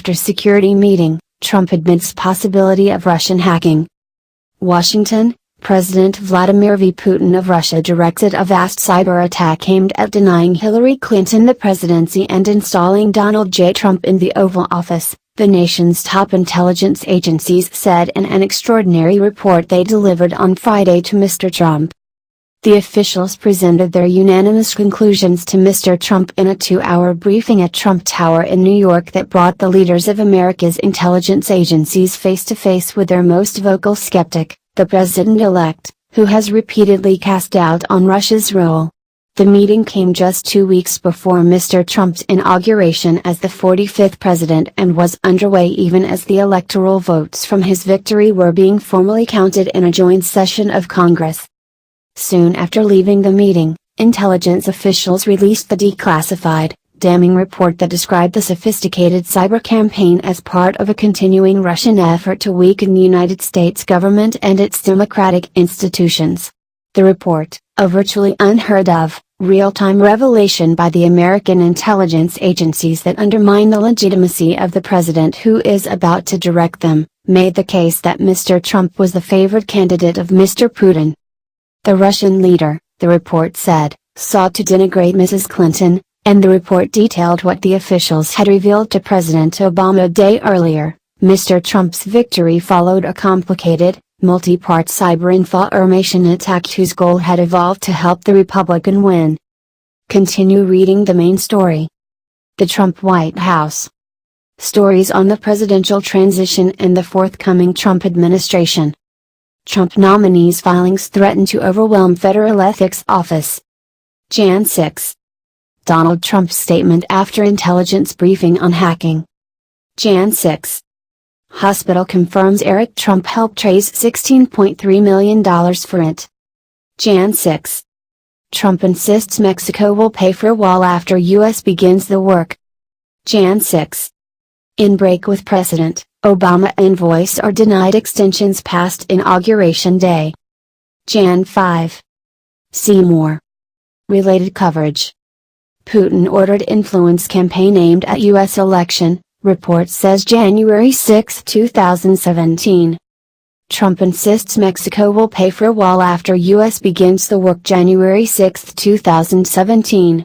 after security meeting, Trump admits possibility of Russian hacking. Washington, President Vladimir Putin of Russia directed a vast cyber attack aimed at denying Hillary Clinton the presidency and installing Donald J. Trump in the Oval Office, the nation's top intelligence agencies said in an extraordinary report they delivered on Friday to Mr. Trump. The officials presented their unanimous conclusions to Mr. Trump in a 2-hour briefing at Trump Tower in New York that brought the leaders of America's intelligence agencies face to face with their most vocal skeptic, the president-elect, who has repeatedly cast doubt on Russia's role. The meeting came just 2 weeks before Mr. Trump's inauguration as the 45th president and was underway even as the electoral votes from his victory were being formally counted in a joint session of Congress. Soon after leaving the meeting, intelligence officials released the declassified, damning report that described the sophisticated cyber campaign as part of a continuing Russian effort to weaken the United States government and its democratic institutions. The report, a virtually unheard of, real-time revelation by the American intelligence agencies that undermine the legitimacy of the president who is about to direct them, made the case that Mr. Trump was the favored candidate of Mr. Putin. The Russian leader, the report said, sought to denigrate Mrs. Clinton, and the report detailed what the officials had revealed to President Obama a day earlier. Mr. Trump's victory followed a complicated, multi-part cyber information attack whose goal had evolved to help the Republican win. Continue reading the main story. The Trump White House. Stories on the presidential transition and the forthcoming Trump administration. Trump nominees' filings threaten to overwhelm Federal Ethics Office. Jan 6. Donald Trump's statement after intelligence briefing on hacking. Jan 6. Hospital confirms Eric Trump helped raise $16.3 million for it. Jan 6. Trump insists Mexico will pay for wall after U.S. begins the work. Jan 6. In break with President Obama, envoys are denied extensions past Inauguration Day. Jan 5. See more. Related coverage. Putin ordered influence campaign aimed at U.S. election, report says January 6, 2017. Trump insists Mexico will pay for wall after U.S. begins the work January 6, 2017.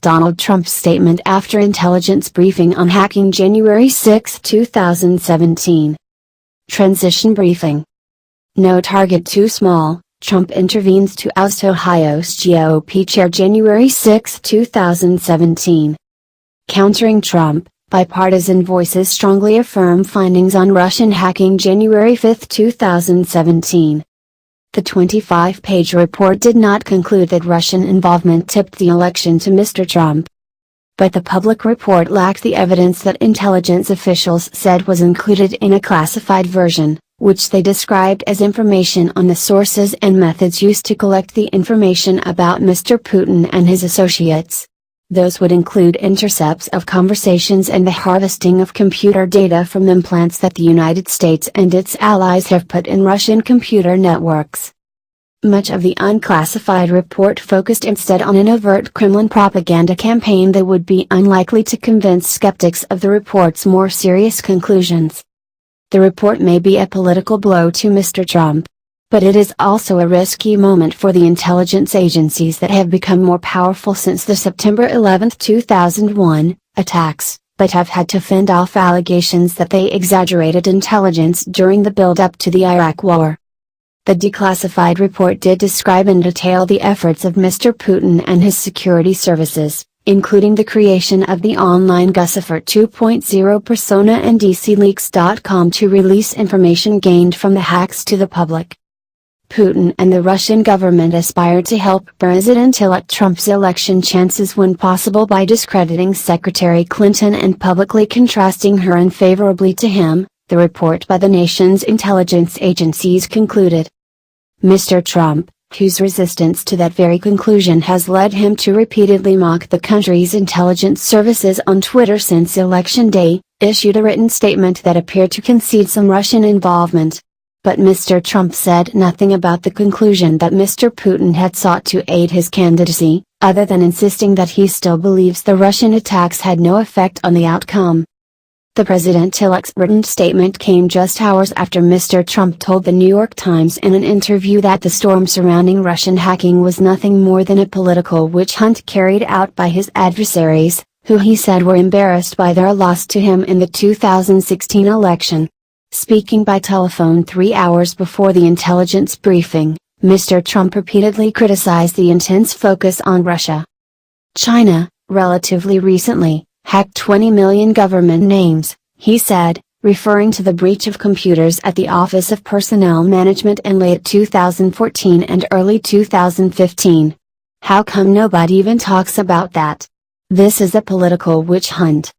Donald Trump's statement after intelligence briefing on hacking January 6, 2017. Transition briefing. No target too small, Trump intervenes to oust Ohio's GOP chair January 6, 2017. Countering Trump, bipartisan voices strongly affirm findings on Russian hacking January 5, 2017. The 25-page report did not conclude that Russian involvement tipped the election to Mr. Trump. But the public report lacked the evidence that intelligence officials said was included in a classified version, which they described as information on the sources and methods used to collect the information about Mr. Putin and his associates. Those would include intercepts of conversations and the harvesting of computer data from implants that the United States and its allies have put in Russian computer networks. Much of the unclassified report focused instead on an overt Kremlin propaganda campaign that would be unlikely to convince skeptics of the report's more serious conclusions. The report may be a political blow to Mr. Trump. But it is also a risky moment for the intelligence agencies that have become more powerful since the September 11, 2001, attacks, but have had to fend off allegations that they exaggerated intelligence during the build-up to the Iraq War. The declassified report did describe in detail the efforts of Mr. Putin and his security services, including the creation of the online Guccifer 2.0 persona and DCLeaks.com to release information gained from the hacks to the public. Putin and the Russian government aspired to help President-elect Trump's election chances when possible by discrediting Secretary Clinton and publicly contrasting her unfavorably to him, the report by the nation's intelligence agencies concluded. Mr. Trump, whose resistance to that very conclusion has led him to repeatedly mock the country's intelligence services on Twitter since Election Day, issued a written statement that appeared to concede some Russian involvement. But Mr. Trump said nothing about the conclusion that Mr. Putin had sought to aid his candidacy, other than insisting that he still believes the Russian attacks had no effect on the outcome. The president-elect's written statement came just hours after Mr. Trump told the New York Times in an interview that the storm surrounding Russian hacking was nothing more than a political witch hunt carried out by his adversaries, who he said were embarrassed by their loss to him in the 2016 election. Speaking by telephone 3 hours before the intelligence briefing, Mr. Trump repeatedly criticized the intense focus on Russia. China, relatively recently, hacked 20 million government names, he said, referring to the breach of computers at the Office of Personnel Management in late 2014 and early 2015. How come nobody even talks about that? This is a political witch hunt.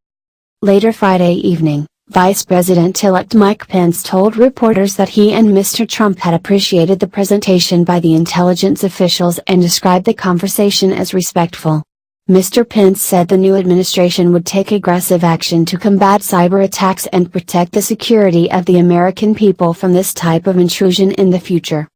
Later Friday evening, Vice President-elect Mike Pence told reporters that he and Mr. Trump had appreciated the presentation by the intelligence officials and described the conversation as respectful. Mr. Pence said the new administration would take aggressive action to combat cyber attacks and protect the security of the American people from this type of intrusion in the future.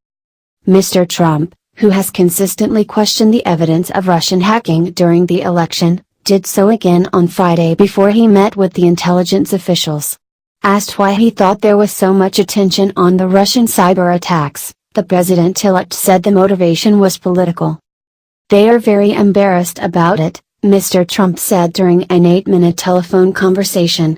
Mr. Trump, who has consistently questioned the evidence of Russian hacking during the election, did so again on Friday before he met with the intelligence officials. Asked why he thought there was so much attention on the Russian cyber attacks, the president-elect said the motivation was political. They are very embarrassed about it, Mr. Trump said during an 8-minute telephone conversation.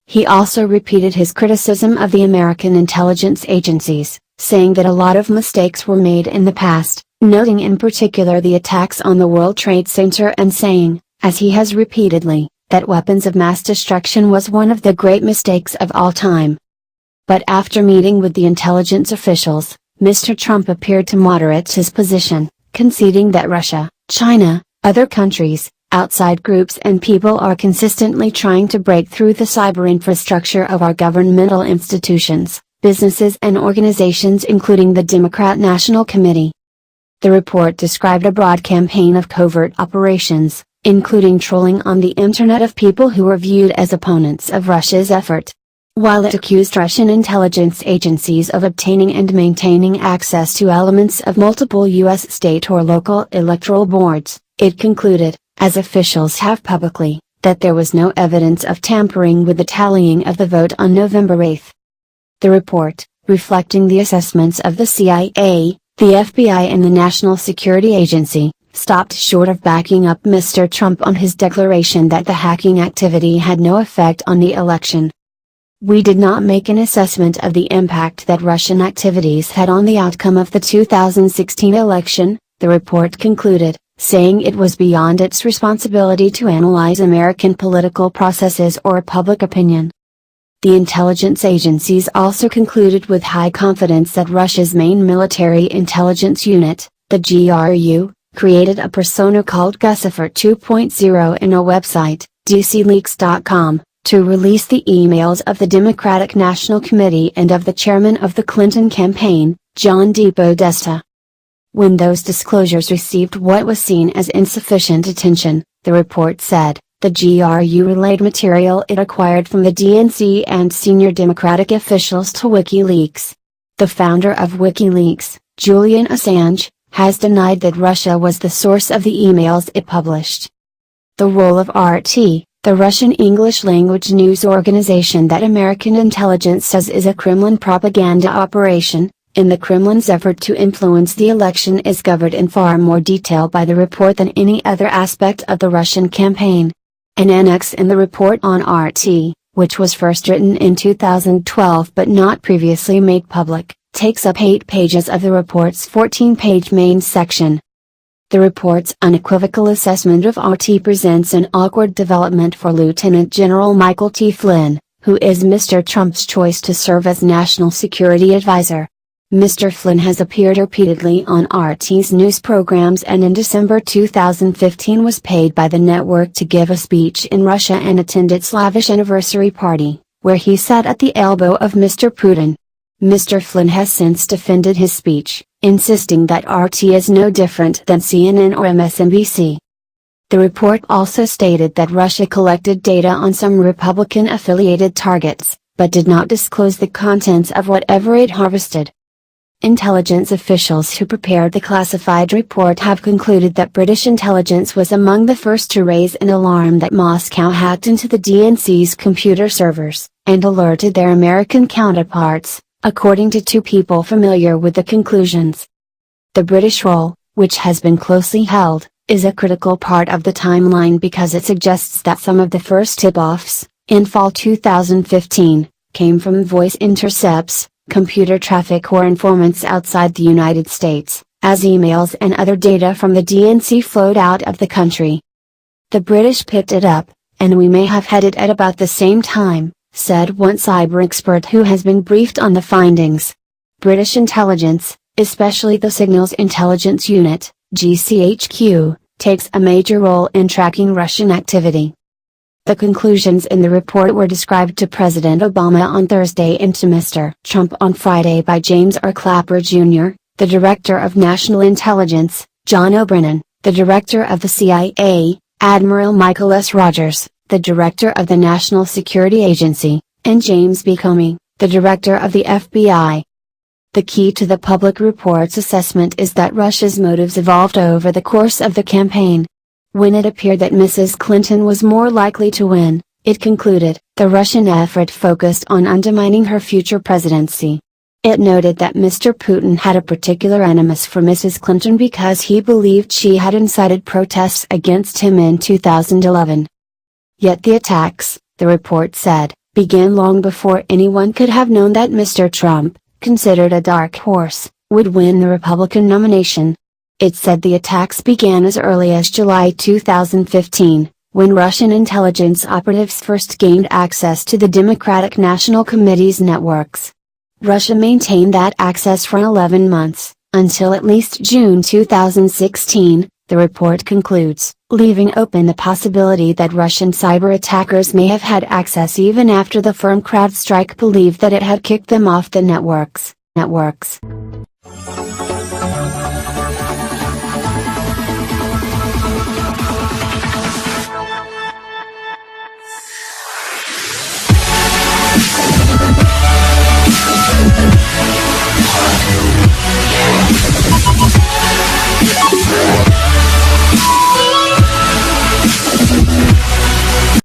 He also repeated his criticism of the American intelligence agencies, saying that a lot of mistakes were made in the past, noting in particular the attacks on the World Trade Center and saying, as he has repeatedly, that weapons of mass destruction was one of the great mistakes of all time. But after meeting with the intelligence officials, Mr. Trump appeared to moderate his position, conceding that Russia, China, other countries, outside groups and people are consistently trying to break through the cyber infrastructure of our governmental institutions, businesses and organizations including the Democrat National Committee. The report described a broad campaign of covert operations, including trolling on the internet of people who were viewed as opponents of Russia's effort. While it accused Russian intelligence agencies of obtaining and maintaining access to elements of multiple U.S. state or local electoral boards, it concluded, as officials have publicly, that there was no evidence of tampering with the tallying of the vote on November 8. The report, reflecting the assessments of the CIA, the FBI and the National Security Agency, stopped short of backing up Mr. Trump on his declaration that the hacking activity had no effect on the election. We did not make an assessment of the impact that Russian activities had on the outcome of the 2016 election, the report concluded, saying it was beyond its responsibility to analyze American political processes or public opinion. The intelligence agencies also concluded with high confidence that Russia's main military intelligence unit, the GRU, created a persona called Guccifer 2.0 in a website, DCLeaks.com, to release the emails of the Democratic National Committee and of the chairman of the Clinton campaign, John D. Podesta. When those disclosures received what was seen as insufficient attention, the report said, the GRU relayed material it acquired from the DNC and senior Democratic officials to WikiLeaks. The founder of WikiLeaks, Julian Assange, has denied that Russia was the source of the emails it published. The role of RT, the Russian English-language news organization that American intelligence says is a Kremlin propaganda operation, in the Kremlin's effort to influence the election is covered in far more detail by the report than any other aspect of the Russian campaign. An annex in the report on RT, which was first written in 2012 but not previously made public, takes up 8 pages of the report's 14-page main section. The report's unequivocal assessment of RT presents an awkward development for Lieutenant General Michael T. Flynn, who is Mr. Trump's choice to serve as National Security Advisor. Mr. Flynn has appeared repeatedly on RT's news programs and in December 2015 was paid by the network to give a speech in Russia and attend its lavish anniversary party, where he sat at the elbow of Mr. Putin. Mr. Flynn has since defended his speech, insisting that RT is no different than CNN or MSNBC. The report also stated that Russia collected data on some Republican-affiliated targets, but did not disclose the contents of whatever it harvested. intelligence officials who prepared the classified report have concluded that British intelligence was among the first to raise an alarm that Moscow hacked into the DNC's computer servers, and alerted their American counterparts, according to two people familiar with the conclusions. The British role, which has been closely held, is a critical part of the timeline because it suggests that some of the first tip-offs, in fall 2015, came from voice intercepts, computer traffic or informants outside the United States, as emails and other data from the DNC flowed out of the country. The British picked it up, and we may have had it at about the same time, said one cyber expert who has been briefed on the findings. British intelligence, especially the Signals Intelligence Unit, GCHQ, takes a major role in tracking Russian activity. The conclusions in the report were described to President Obama on Thursday and to Mr. Trump on Friday by James R. Clapper Jr., the Director of National Intelligence, John O'Brien, the Director of the CIA, Admiral Michael S. Rogers, the Director of the National Security Agency, and James B. Comey, the Director of the FBI. The key to the public report's assessment is that Russia's motives evolved over the course of the campaign. When it appeared that Mrs. Clinton was more likely to win, it concluded, the Russian effort focused on undermining her future presidency. It noted that Mr. Putin had a particular animus for Mrs. Clinton because he believed she had incited protests against him in 2011. Yet the attacks, the report said, began long before anyone could have known that Mr. Trump, considered a dark horse, would win the Republican nomination. It said the attacks began as early as July 2015, when Russian intelligence operatives first gained access to the Democratic National Committee's networks. Russia maintained that access for 11 months, until at least June 2016, the report concludes, leaving open the possibility that Russian cyber attackers may have had access even after the firm CrowdStrike believed that it had kicked them off the networks.